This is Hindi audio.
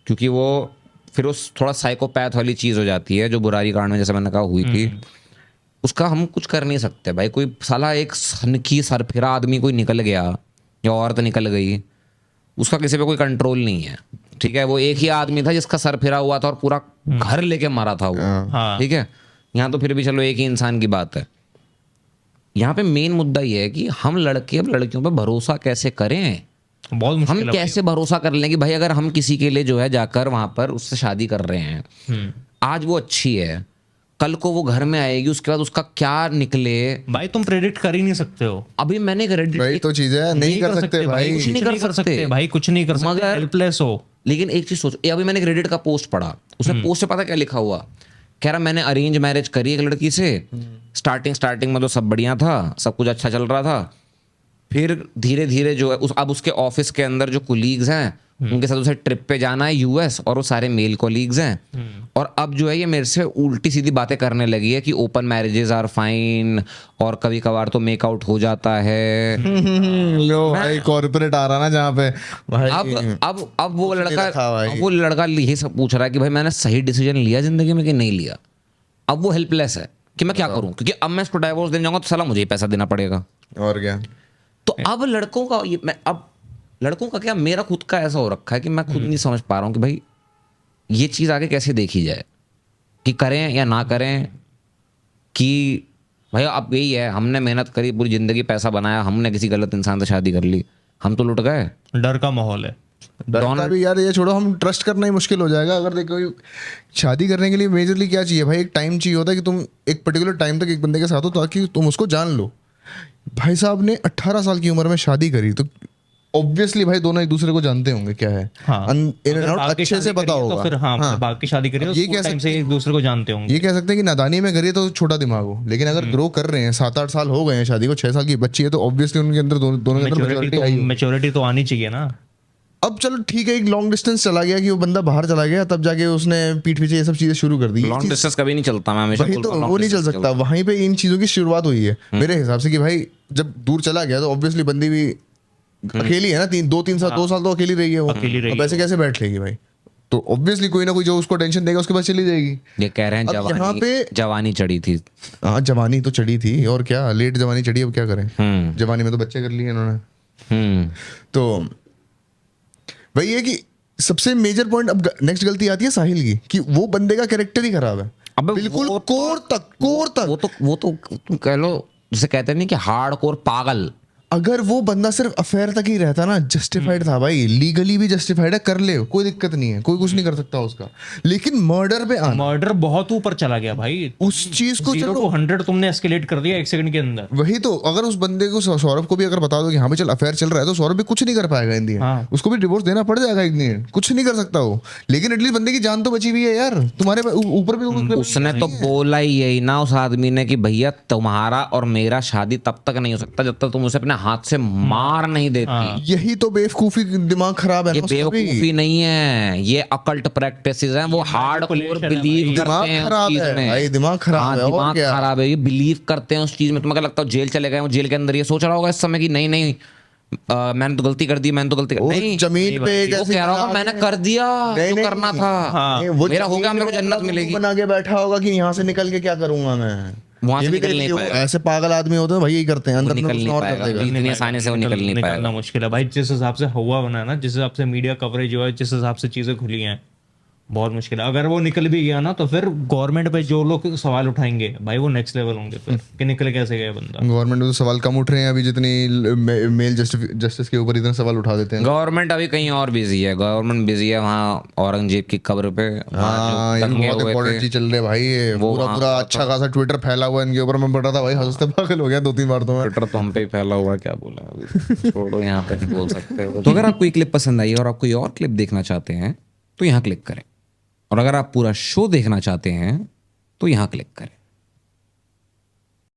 क्योंकि वो फिर उस थोड़ा साइकोपैथ वाली चीज़ हो जाती है जो बुरारी कांड में जैसे मैंने कहा हुई थी। उसका हम कुछ कर नहीं सकते भाई। कोई साला एक सनकी सरफिरा आदमी कोई निकल गया या औरत निकल गई, उसका किसी पे कोई कंट्रोल नहीं है, ठीक है। वो एक ही आदमी था जिसका सर फिरा हुआ था और पूरा घर लेके मारा था वो, ठीक है। यहाँ तो फिर भी चलो एक ही इंसान की बात है। यहाँ पे मेन मुद्दा ये है कि हम लड़के अब लड़कियों पे भरोसा कैसे करें। बहुत मुश्किल हम है कैसे भरोसा कर लें कि भाई अगर हम किसी के लिए जो है जाकर वहां पर उससे शादी कर रहे हैं, आज वो अच्छी है, कल को वो घर में आएगी, उसके बाद उसका क्या निकले भाई तुम प्रेडिक्ट कर ही नहीं सकते हो। अभी मैंने वही तो चीज है, नहीं कर सकते भाई, कुछ नहीं कर सकते भाई, कुछ नहीं कर सकते, मगर हेल्पलेस हो। लेकिन एक चीज सोचो, अभी मैंने एक रेडिट का पोस्ट पढ़ा, उसमें पोस्ट से पता क्या लिखा हुआ, कह रहा मैंने अरेंज मैरिज करी एक लड़की से, स्टार्टिंग में तो सब बढ़िया था, सब कुछ अच्छा चल रहा था, फिर धीरे धीरे जो है अब उसके ऑफिस के अंदर जो कोलीग्स हैं उनके साथ उसे ट्रिप पे जाना है यूएस, और वो सारे मेल कोलीग्स हैं, और अब जो है ये मेरे से उल्टी सीधी बातें करने लगी है कि ओपन मैरिजेस आर फाइन और कभी कभार तो मेकआउट हो जाता है। लो भाई कॉर्पोरेट आ रहा ना जहाँ पे भाई। अब वो लड़का ये सब पूछ रहा है कि भाई मैंने सही डिसीजन लिया जिंदगी में कि नहीं लिया। अब वो हेल्पलेस है कि मैं क्या करूं, क्योंकि अब मैं इसको डाइवोर्स देने जाऊंगा तो साला मुझे ही पैसा देना पड़ेगा। और क्या। तो अब लड़कों का क्या, मेरा खुद का ऐसा हो रखा है कि मैं खुद नहीं समझ पा रहा हूँ कि भाई ये चीज़ आगे कैसे देखी जाए, कि करें या ना करें। कि भाई अब यही है, हमने मेहनत करी पूरी जिंदगी, पैसा बनाया, हमने किसी गलत इंसान से शादी कर ली, हम तो लुट गए। डर का माहौल है। डर भी यार, ये छोड़ो, हम ट्रस्ट करना ही मुश्किल हो जाएगा। अगर देखो शादी करने के लिए मेजरली क्या चाहिए भाई, एक टाइम चाहिए होता है कि तुम एक पर्टिकुलर टाइम तक एक बंदे के साथ हो ताकि तुम उसको जान लो। भाई साहब ने 18 साल की उम्र में शादी करी तो ऑब्वियसली भाई दोनों एक दूसरे को जानते होंगे क्या है, इन एंड आउट अच्छे से पता होगा। तो फिर बाकी शादी करिए तो ये कह टाइम से एक दूसरे को जानते होंगे। ये कह सकते हैं कि नादानी में करिए तो छोटा दिमाग हो, लेकिन अगर ग्रो कर रहे हैं, 7-8 साल हो गए हैं शादी को, 6 साल की बच्ची है, तो ऑब्वियसली उनके अंदर दोनों के अंदर मैच्योरिटी तो आनी चाहिए ना। अब चलो ठीक है, एक लॉन्ग डिस्टेंस चला गया कि वो बंदा बाहर चला गया, तब जाके उसने पीठ पीछे ये सब चीजें शुरू कर दी। लॉन्ग डिस्टेंस कभी नहीं चलता, मैं हमेशा तो वो नहीं चल सकता, वहीं पे इन चीजों की शुरुआत हुई है मेरे हिसाब से कि भाई जब दूर चला गया तो ऑब्वियसली बंदी भी अकेली है ना, 2 साल तो अकेली रही है वो, अब ऐसे कैसे बैठ लेगी भाई। तो ऑब्वियसली कोई ना कोई जो उसको टेंशन देगा उसके पास चली जाएगी। ये कह रहे हैं यहाँ पे जवानी चढ़ी थी। हाँ जवानी तो चढ़ी थी, और क्या लेट जवानी चढ़ी, अब क्या करें, जवानी में तो बच्चे कर लिए इन्होंने। तो वही है कि सबसे मेजर पॉइंट, अब नेक्स्ट गलती आती है साहिल की कि वो बंदे का कैरेक्टर ही खराब है। अब बिल्कुल कोर तक वो तो तुम कह लो, जिसे कहते नहीं कि हार्ड कोर पागल। अगर वो बंदा सिर्फ अफेयर तक ही रहता ना, जस्टिफाइड था भाई, लीगली भी जस्टिफाइड है, कर ले, कोई दिक्कत नहीं है, कोई कुछ नहीं कर सकता उसका। लेकिन मर्डर पे आना, मर्डर बहुत ऊपर चला गया भाई, उस चीज को 0 to 100 तुमने एस्केलेट कर दिया 1 सेकंड के अंदर। वही तो, अगर उस बंदे को, सौरभ को भी अगर बता दो कि हाँ भाई चल अफेयर चल रहा है, तो सौरभ भी कुछ नहीं कर पाएगा इन दी, उसको भी डिवोर्स देना पड़ जाएगा एक दिन, कुछ नहीं कर सकता वो। लेकिन एटलीस्ट बंदे की जान तो बची हुई है यार, तुम्हारे ऊपर भी। उसने तो बोला ही यही ना उस आदमी ने कि भैया तुम्हारा और मेरा शादी तब तक नहीं हो सकता जब तक तुम उसे अपने हाथ से मार नहीं देती। यही तो बेवकूफी, दिमाग खराब है। ये बेवकूफी नहीं है, ये अकल्ट प्रैक्टिसेस हैं, वो हार्डकोर बिलीव करते हैं उस चीज में। भाई दिमाग खराब है, दिमाग खराब है, ये बिलीव करते हैं उस चीज में। तुम्हें क्या लगता है जेल चले गए, वो जेल के अंदर ये सोच रहा होगा इस समय कि नहीं मैंने तो गलती कर दी, नहीं, जमीन पे वो कह रहा होगा मैंने कर दिया जो करना था, मेरा हो गया, मेरे को जन्नत मिलेगी। बना के बैठा होगा कि यहाँ से निकल के क्या करूंगा मैं, वहां से निकल नहीं पाएगा। ऐसे पागल आदमी होते हैं भाई, यही करते हैं, अंदर निकल नहीं पाएगा, इतनी आसानी से वो निकल नहीं पाएगा। निकलना मुश्किल है भाई, जिस हिसाब से हुआ बना है ना, जिस हिसाब से मीडिया कवरेज हुआ है, जिस हिसाब से चीजें खुली हैं, बहुत मुश्किल है। अगर वो निकल भी गया ना तो फिर गवर्नमेंट पे जो लोग सवाल उठाएंगे भाई वो नेक्स्ट लेवल होंगे फिर कि निकल कैसे गया बंदा। गवर्नमेंट में तो सवाल कम उठ रहे हैं अभी, जितनी मेल जस्टिस के ऊपर इतने सवाल उठा देते हैं। गवर्नमेंट अभी कहीं और बिजी है, गवर्नमेंट बिजी है वहाँ औरंगजेब की कब्र पे। हाँ ये बहुत इंपॉर्टेंट चीज चल रही है भाई, ये पूरा अच्छा खासा ट्विटर फैला हुआ है इनके ऊपर। मैं पढ़ रहा था भाई, हंसते पागल हो गया 2-3 बार तो मैं। ट्विटर तो हम पे ही फैला हुआ है, क्या बोला अभी छोड़ो, यहाँ पे नहीं बोल सकते। तो अगर आपको ये क्लिप पसंद आई और आप कोई और क्लिप देखना चाहते हैं तो यहाँ क्लिक करें, और अगर आप पूरा शो देखना चाहते हैं तो यहाँ क्लिक करें।